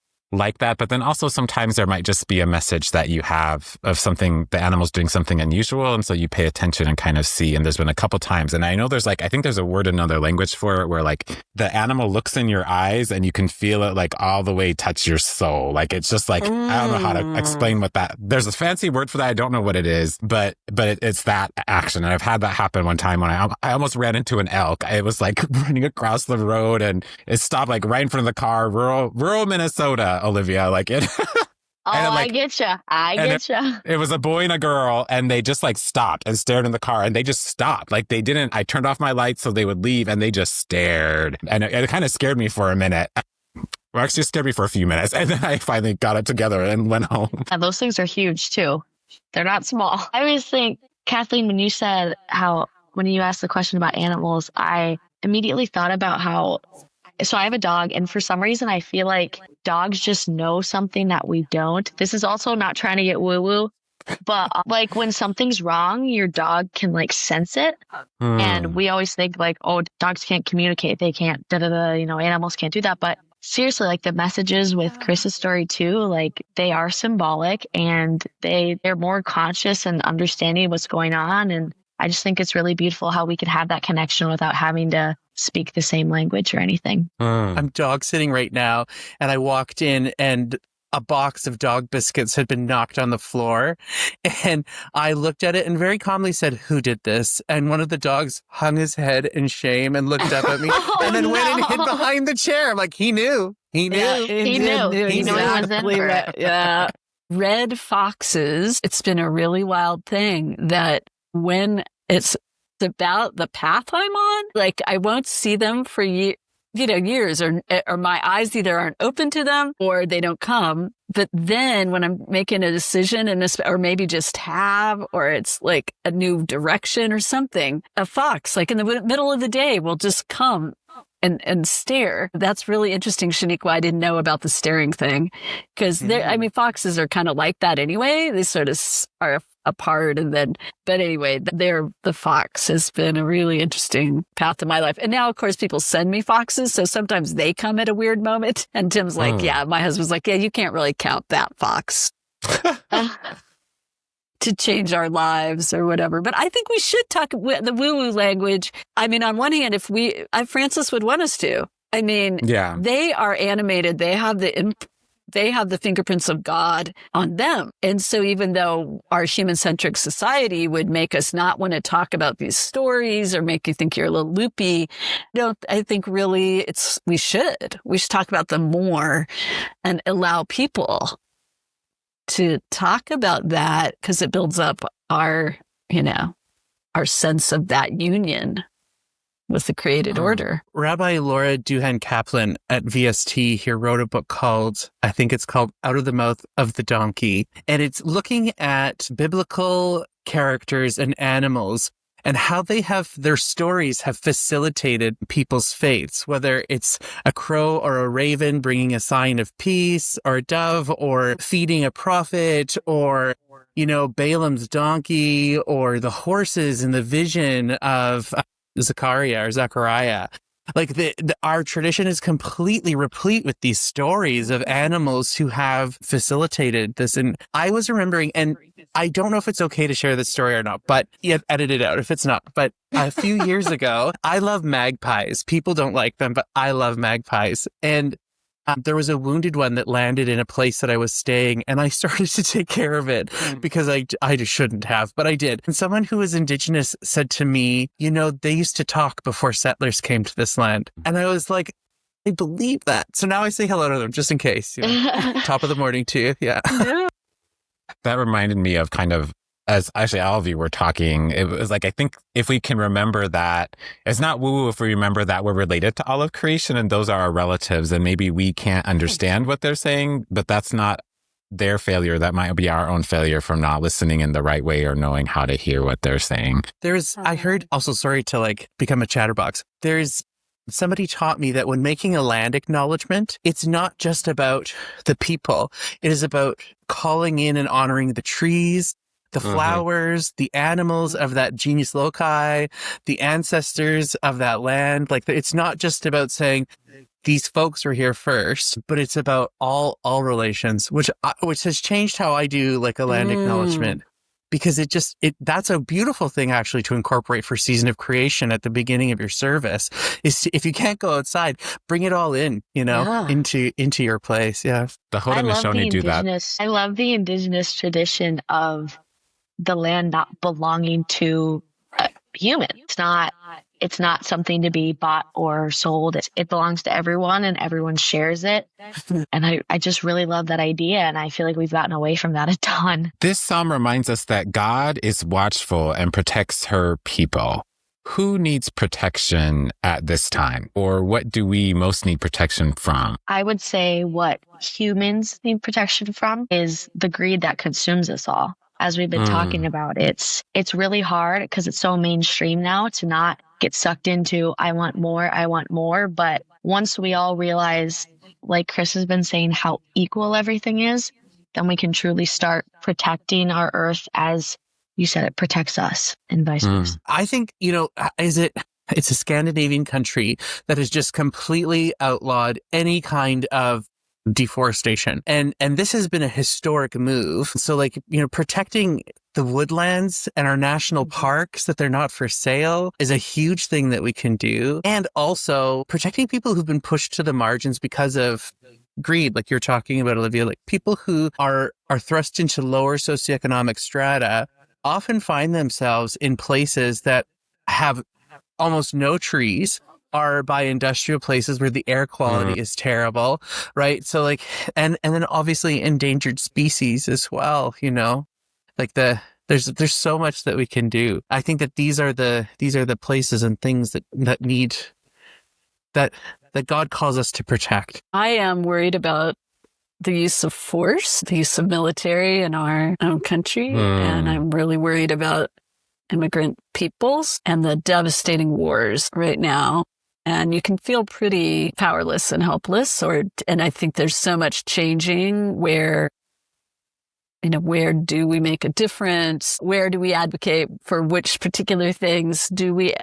that. But then also sometimes there might just be a message that you have of something, the animal's doing something unusual. And so you pay attention and kind of see. And there's been a couple times. And I know there's I think there's a word in another language for it where like the animal looks in your eyes and you can feel it like all the way touch your soul. Like it's just like, I don't know how to explain what that, there's a fancy word for that. I don't know what it is, but it's that action. And I've had that happen one time when I almost ran into an elk. I was like running across the road and it stopped like right in front of the car, rural Minnesota, Olivia, like it. I get you. I get you. It was a boy and a girl, and they just like stopped and stared in the car, and they just stopped. Like they didn't. I turned off my lights so they would leave, and they just stared, and it kind of scared me for a minute. Well, actually, it scared me for a few minutes, and then I finally got it together and went home. And those things are huge too. They're not small. I always think, Kathleen, when you said when you asked the question about animals, I immediately thought about how. So I have a dog, and for some reason, I feel like dogs just know something that we don't. This is also not trying to get woo-woo, but like when something's wrong, your dog can like sense it. And we always think like, oh, dogs can't communicate. They can't, animals can't do that. But seriously, like the messages with Chris's story too, like they are symbolic and they're more conscious and understanding what's going on. And I just think it's really beautiful how we could have that connection without having to speak the same language or anything. I'm dog sitting right now, and I walked in and a box of dog biscuits had been knocked on the floor. And I looked at it and very calmly said, who did this? And one of the dogs hung his head in shame and looked up at me and then went and hid behind the chair. I'm like, he knew. He knew. Yeah, he knew. He knew he was in for it. Yeah. Red foxes, it's been a really wild thing that when it's about the path I'm on, like I won't see them for years, or my eyes either aren't open to them or they don't come. But then when I'm making a decision or maybe just or it's like a new direction or something, a fox like in the middle of the day will just come and stare. That's really interesting, Shaniqua. I didn't know about the staring thing because foxes are kind of like that anyway. They sort of are apart but anyway, the fox has been a really interesting path in my life. And now, of course, people send me foxes. So sometimes they come at a weird moment. And Tim's like, yeah, my husband's like, yeah, you can't really count that fox to change our lives or whatever. But I think we should talk the woo-woo language. I mean, on one hand, Francis would want us to. I mean, yeah. They are animated. They have the fingerprints of God on them. And so even though our human-centric society would make us not want to talk about these stories or make you think you're a little loopy, I think really we should talk about them more and allow people to talk about that because it builds up our sense of that union with the created order. Rabbi Laura Duhan Kaplan at VST here wrote a book called Out of the Mouth of the Donkey. And it's looking at biblical characters and animals and how their stories have facilitated people's faiths, whether it's a crow or a raven bringing a sign of peace, or a dove, or feeding a prophet, or, Balaam's donkey, or the horses in the vision of Zechariah. Like our tradition is completely replete with these stories of animals who have facilitated this. And I was remembering, and I don't know if it's okay to share this story or not, but edit it out if it's not. But a few years ago, I love magpies. People don't like them, but I love magpies. And there was a wounded one that landed in a place that I was staying, and I started to take care of it because I just shouldn't have, but I did. And someone who was Indigenous said to me, they used to talk before settlers came to this land. And I was like, I believe that. So now I say hello to them just in case. Top of the morning to you. Yeah. That reminded me of kind of, as actually all of you were talking, it was like, I think if we can remember that, it's not woo-woo if we remember that we're related to all of creation and those are our relatives, and maybe we can't understand what they're saying, but that's not their failure. That might be our own failure from not listening in the right way or knowing how to hear what they're saying. I heard also, sorry to become a chatterbox. Somebody taught me that when making a land acknowledgement, it's not just about the people. It is about calling in and honoring the trees, the flowers, the animals of that genius loci, the ancestors of that land. It's not just about saying these folks were here first, but it's about all relations, which has changed how I do a land acknowledgement. Because that's a beautiful thing actually to incorporate for season of creation at the beginning of your service. If you can't go outside, bring it all in, into your place. Yeah. The Haudenosaunee do that. I love the Indigenous tradition of the land not belonging to a human. It's not something to be bought or sold. It belongs to everyone and everyone shares it. And I just really love that idea. And I feel like we've gotten away from that a ton. This psalm reminds us that God is watchful and protects her people. Who needs protection at this time? Or what do we most need protection from? I would say what humans need protection from is the greed that consumes us all. As we've been talking about, it's really hard because it's so mainstream now to not get sucked into, I want more. But once we all realize, like Chris has been saying, how equal everything is, then we can truly start protecting our earth as you said, it protects us and vice versa. I think, it's a Scandinavian country that has just completely outlawed any kind of deforestation. And this has been a historic move. So protecting the woodlands and our national parks, that they're not for sale, is a huge thing that we can do. And also protecting people who've been pushed to the margins because of greed, like you're talking about, Olivia, people who are thrust into lower socioeconomic strata often find themselves in places that have almost no trees, are by industrial places where the air quality is terrible, right? So and then obviously endangered species as well, there's so much that we can do. I think that these are the places and things that need that God calls us to protect. I am worried about the use of force, the use of military in our own country, and I'm really worried about immigrant peoples and the devastating wars right now. And you can feel pretty powerless and helpless, and I think there's so much changing where do we make a difference? Where do we advocate for which particular things do we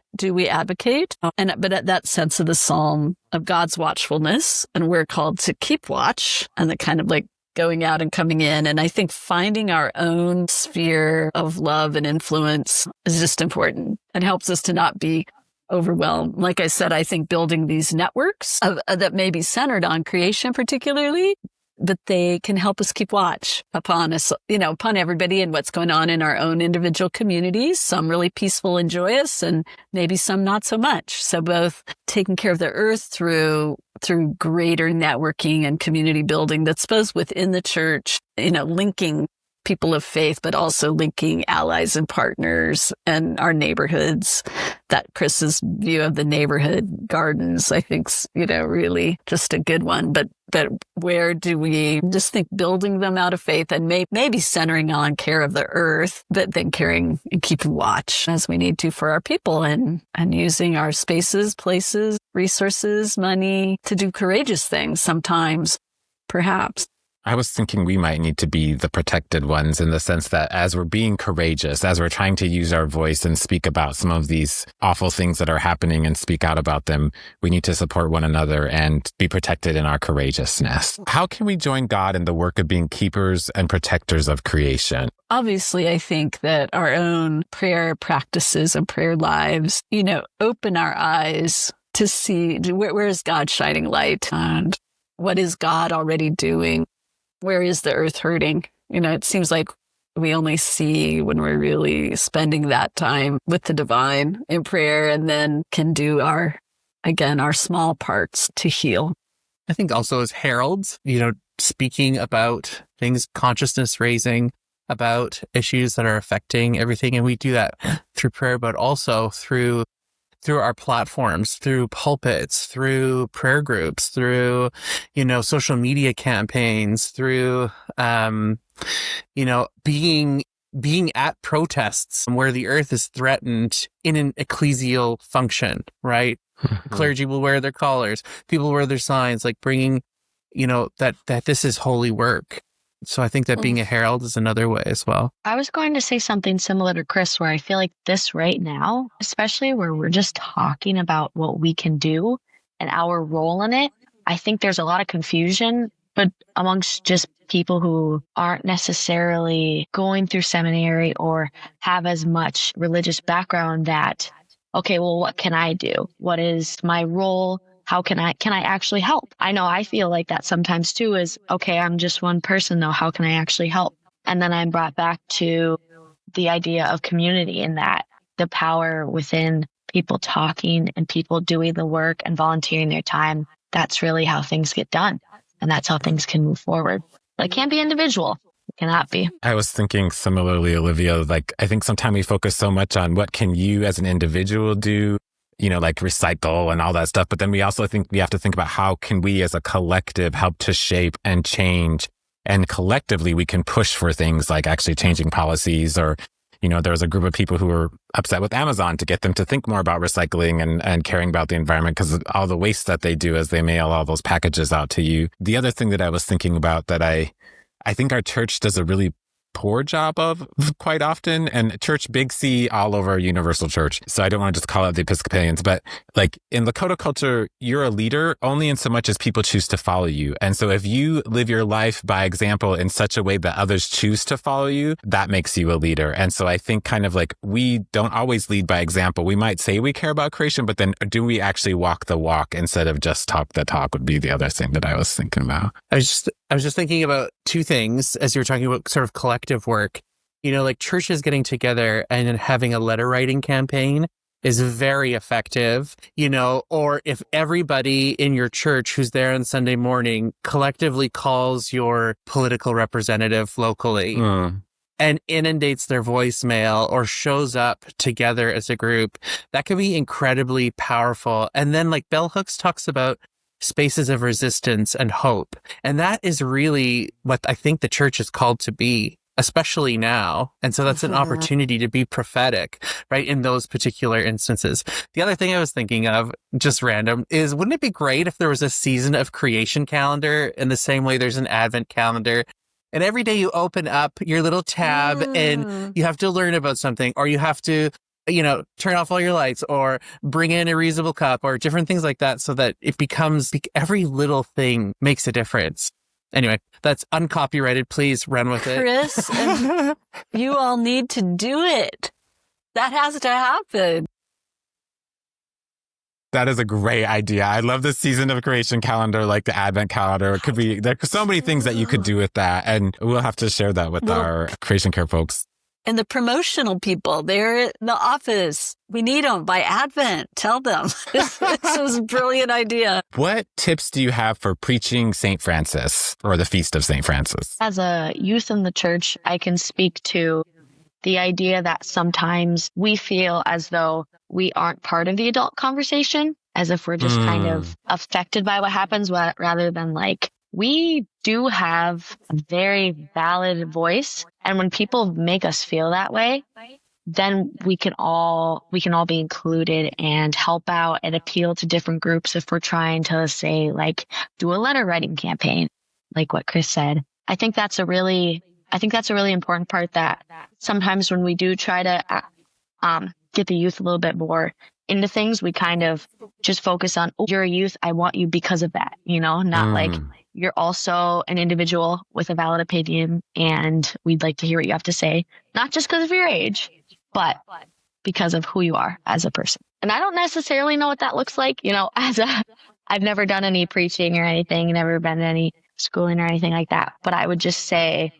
advocate? But that sense of the psalm of God's watchfulness, and we're called to keep watch, and the kind of going out and coming in. And I think finding our own sphere of love and influence is just important and helps us to not be overwhelmed. Like I said, I think building these networks that may be centered on creation particularly, but they can help us keep watch upon us, upon everybody and what's going on in our own individual communities, some really peaceful and joyous, and maybe some not so much. So both taking care of the earth through greater networking and community building that's both within the church, linking people of faith, but also linking allies and partners and our neighborhoods. That Chris's view of the neighborhood gardens, I think's, really just a good one. But where do we just think building them out of faith and maybe centering on care of the earth, but then caring and keeping watch as we need to for our people and using our spaces, places, resources, money to do courageous things sometimes, perhaps. I was thinking we might need to be the protected ones in the sense that as we're being courageous, as we're trying to use our voice and speak about some of these awful things that are happening and speak out about them, we need to support one another and be protected in our courageousness. How can we join God in the work of being keepers and protectors of creation? Obviously, I think that our own prayer practices and prayer lives, open our eyes to see where is God shining light and what is God already doing? Where is the earth hurting? It seems like we only see when we're really spending that time with the divine in prayer and then can do our small parts to heal. I think also as heralds, speaking about things, consciousness raising, about issues that are affecting everything. And we do that through prayer, but also through our platforms, through pulpits, through prayer groups, through, social media campaigns, through, being at protests where the earth is threatened in an ecclesial function, right? Clergy will wear their collars, people wear their signs, like bringing, that this is holy work. So I think that being a herald is another way as well. I was going to say something similar to Chris, where I feel like this right now, especially where we're just talking about what we can do and our role in it, I think there's a lot of confusion, but amongst just people who aren't necessarily going through seminary or have as much religious background that, okay, well, what can I do? What is my role? How can I actually help? I know I feel like that sometimes too is, okay, I'm just one person though. How can I actually help? And then I'm brought back to the idea of community and that the power within people talking and people doing the work and volunteering their time. That's really how things get done. And that's how things can move forward. But it can't be individual. It cannot be. I was thinking similarly, Olivia, I think sometimes we focus so much on what can you as an individual do, recycle and all that stuff. But then we also think we have to think about how can we as a collective help to shape and change. And collectively, we can push for things like actually changing policies or, there was a group of people who were upset with Amazon to get them to think more about recycling and caring about the environment because of all the waste that they do as they mail all those packages out to you. The other thing that I was thinking about that I think our church does a really poor job of quite often, and church, big C, all over universal church. So I don't want to just call out the Episcopalians, but in Lakota culture, you're a leader only in so much as people choose to follow you. And so if you live your life by example in such a way that others choose to follow you, that makes you a leader. And so I think we don't always lead by example. We might say we care about creation, but then do we actually walk the walk instead of just talk the talk would be the other thing that I was thinking about. I was just thinking about two things as you were talking about sort of collective work. Churches getting together and having a letter writing campaign is very effective, or if everybody in your church who's there on Sunday morning collectively calls your political representative locally and inundates their voicemail or shows up together as a group, that can be incredibly powerful. And then Bell Hooks talks about spaces of resistance and hope. And that is really what I think the church is called to be, especially now. And so that's an opportunity to be prophetic, right, in those particular instances. The other thing I was thinking of, just random, is wouldn't it be great if there was a season of creation calendar in the same way there's an Advent calendar? And every day you open up your little tab and you have to learn about something, or you have to turn off all your lights or bring in a reusable cup or different things like that so that it becomes every little thing makes a difference. Anyway, that's uncopyrighted. Please run with it. Chris, and you all need to do it. That has to happen. That is a great idea. I love the season of creation calendar, like the Advent calendar. It could be, there's so many things that you could do with that. And we'll have to share that with our creation care folks. And the promotional people, they're in the office. We need them by Advent. Tell them. This was a brilliant idea. What tips do you have for preaching St. Francis or the Feast of St. Francis? As a youth in the church, I can speak to the idea that sometimes we feel as though we aren't part of the adult conversation, as if we're just kind of affected by what happens rather than we do have a very valid voice. And when people make us feel that way, then we can all be included and help out and appeal to different groups if we're trying to say, do a letter writing campaign, like what Chris said, I think that's a really important part, that sometimes when we do try to get the youth a little bit more into things, we kind of just focus on, oh, you're a youth, I want you because of that, not like you're also an individual with a valid opinion and we'd like to hear what you have to say, not just because of your age, but because of who you are as a person. And I don't necessarily know what that looks like, I've never done any preaching or anything, never been to any schooling or anything like that. But I would just say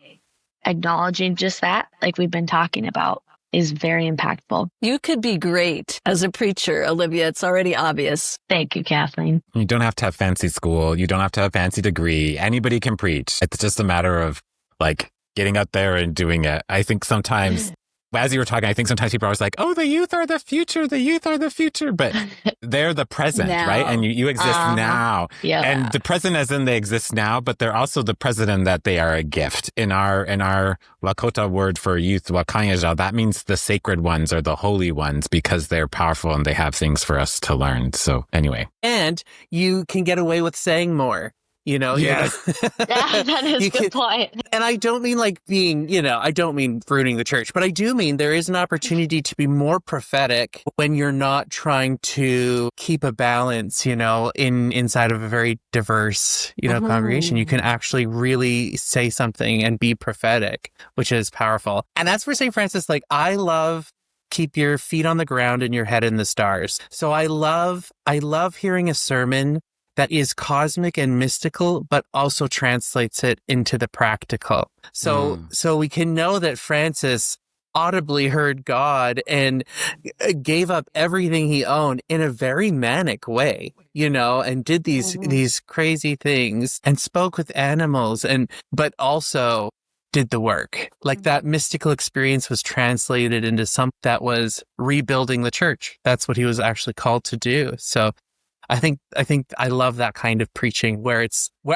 acknowledging just that, like we've been talking about, is very impactful. You could be great as a preacher, Olivia. It's already obvious. Thank you, Kathleen. You don't have to have fancy school. You don't have to have a fancy degree. Anybody can preach. It's just a matter of like getting up there and doing it. I think sometimes, as you were talking, I think sometimes people are always like, oh, the youth are the future. The youth are the future. But they're the present, now. right? And you exist now. Yeah. And the present as in they exist now, but they're also the present in that they are a gift. In our Lakota word for youth, Wakanyajal, that means the sacred ones or the holy ones because they're powerful and they have things for us to learn. So anyway. And you can get away with saying more. Yes. That is a good point. And I don't mean like being, I don't mean ruining the church, but I do mean there is an opportunity to be more prophetic when you're not trying to keep a balance, inside of a very diverse, congregation. You can actually really say something and be prophetic, which is powerful. And that's where St. Francis, I love keep your feet on the ground and your head in the stars. So I love hearing a sermon that is cosmic and mystical, but also translates it into the practical. So we can know that Francis audibly heard God and gave up everything he owned in a very manic way, and did these crazy things and spoke with animals but also did the work. Like that mystical experience was translated into something that was rebuilding the church. That's what he was actually called to do. So I think I love that kind of preaching where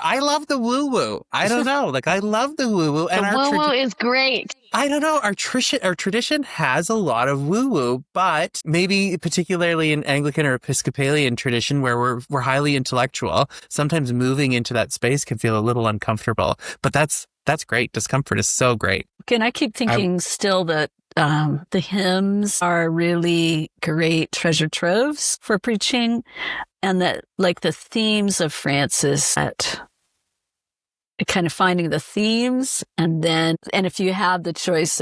I love the woo-woo. I don't know. I love the woo-woo. And the woo-woo is great. I don't know. Our tradition has a lot of woo-woo, but maybe particularly in Anglican or Episcopalian tradition where we're highly intellectual, sometimes moving into that space can feel a little uncomfortable. But that's great. Discomfort is so great. And I keep thinking still that the hymns are really great treasure troves for preaching, and that the themes of Francis, at kind of finding the themes, and if you have the choice,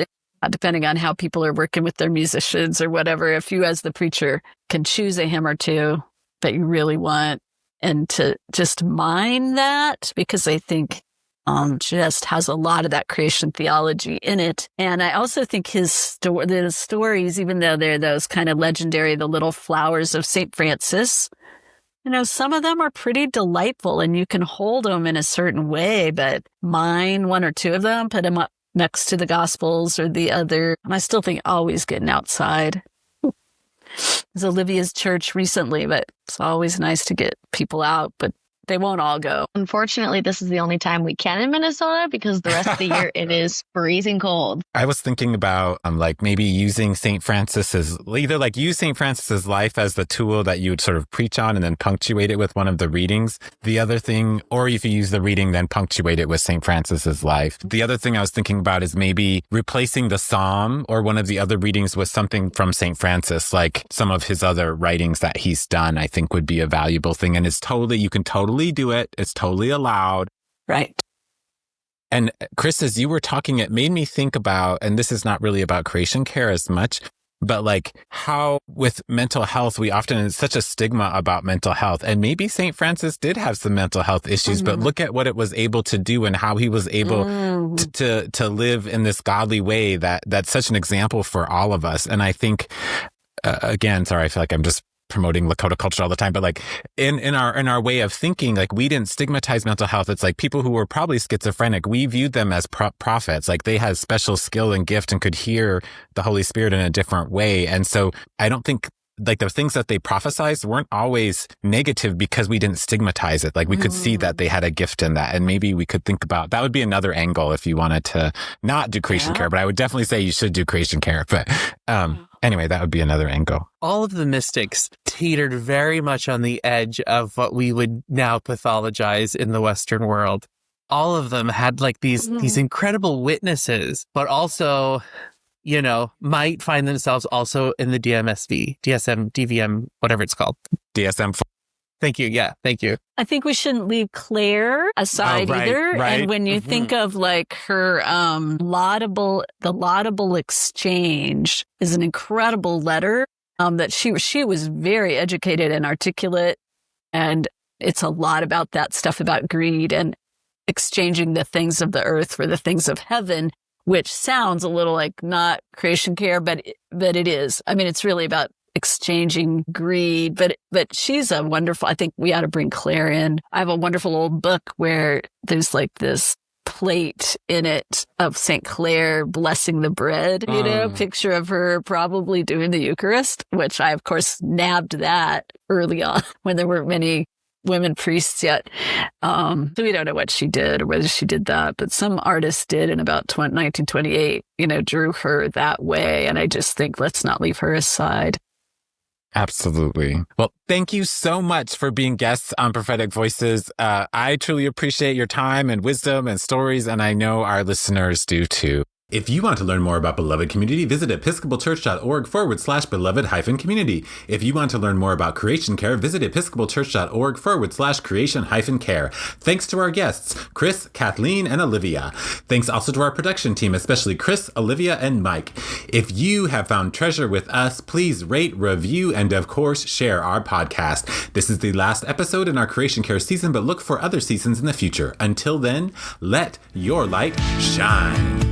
depending on how people are working with their musicians or whatever, if you as the preacher can choose a hymn or two that you really want and to just mine that, because I think just has a lot of that creation theology in it. And I also think the stories, even though they're those kind of legendary, the little flowers of St. Francis, some of them are pretty delightful and you can hold them in a certain way, but mine one or two of them, put them up next to the Gospels or the other. I still think always getting outside. It was Olivia's church recently, but it's always nice to get people out, but they won't all go. Unfortunately, this is the only time we can in Minnesota because the rest of the year it is freezing cold. I was thinking about maybe using St. Francis's, use St. Francis's life as the tool that you would sort of preach on and then punctuate it with one of the readings. The other thing, or if you use the reading, then punctuate it with St. Francis's life. The other thing I was thinking about is maybe replacing the psalm or one of the other readings with something from St. Francis, like some of his other writings that he's done, I think would be a valuable thing. And you can totally do it. It's totally allowed. Right. And Chris, as you were talking, it made me think about, and this is not really about creation care as much, but how with mental health, we often, it's such a stigma about mental health. And maybe St. Francis did have some mental health issues, but look at what it was able to do and how he was able to live in this godly way that's such an example for all of us. And I think, again, sorry, I feel like I'm just promoting Lakota culture all the time, but in our way of thinking, we didn't stigmatize mental health. It's people who were probably schizophrenic. We viewed them as prophets, they had special skill and gift and could hear the Holy Spirit in a different way. And so I don't think the things that they prophesized weren't always negative because we didn't stigmatize it. We could see that they had a gift in that. And maybe we could think about, that would be another angle if you wanted to not do creation care, but I would definitely say you should do creation care. But, anyway, that would be another angle. All of the mystics teetered very much on the edge of what we would now pathologize in the Western world. all of them had like these incredible witnesses, but also, you know, might find themselves also in the DSM, DVM, whatever it's called. DSM. Thank you. Yeah, thank you. I think we shouldn't leave Claire aside either. Right. And when you think of like her laudable exchange is an incredible letter that she was very educated and articulate. And it's a lot about that stuff about greed and exchanging the things of the earth for the things of heaven, which sounds a little like not creation care, but it is. I mean, it's really about exchanging greed, but she's a wonderful, I think we ought to bring Claire in. I have a wonderful old book where there's like this plate in it of St. Clare blessing the bread, you know, picture of her probably doing the Eucharist, which I, of course, nabbed that early on when there weren't many women priests yet. So we don't know what she did or whether she did that, but some artist did in about 1928, you know, drew her that way. And I just think let's not leave her aside. Absolutely. Well, thank you so much for being guests on Prophetic Voices. I truly appreciate your time and wisdom and stories, and I know our listeners do too. If you want to learn more about Beloved Community, visit episcopalchurch.org/beloved-community. If you want to learn more about creation care, visit episcopalchurch.org/creation-care. Thanks to our guests, Chris, Kathleen, and Olivia. Thanks also to our production team, especially Chris, Olivia, and Mike. If you have found treasure with us, please rate, review, and of course, share our podcast. This is the last episode in our creation care season, but look for other seasons in the future. Until then, let your light shine.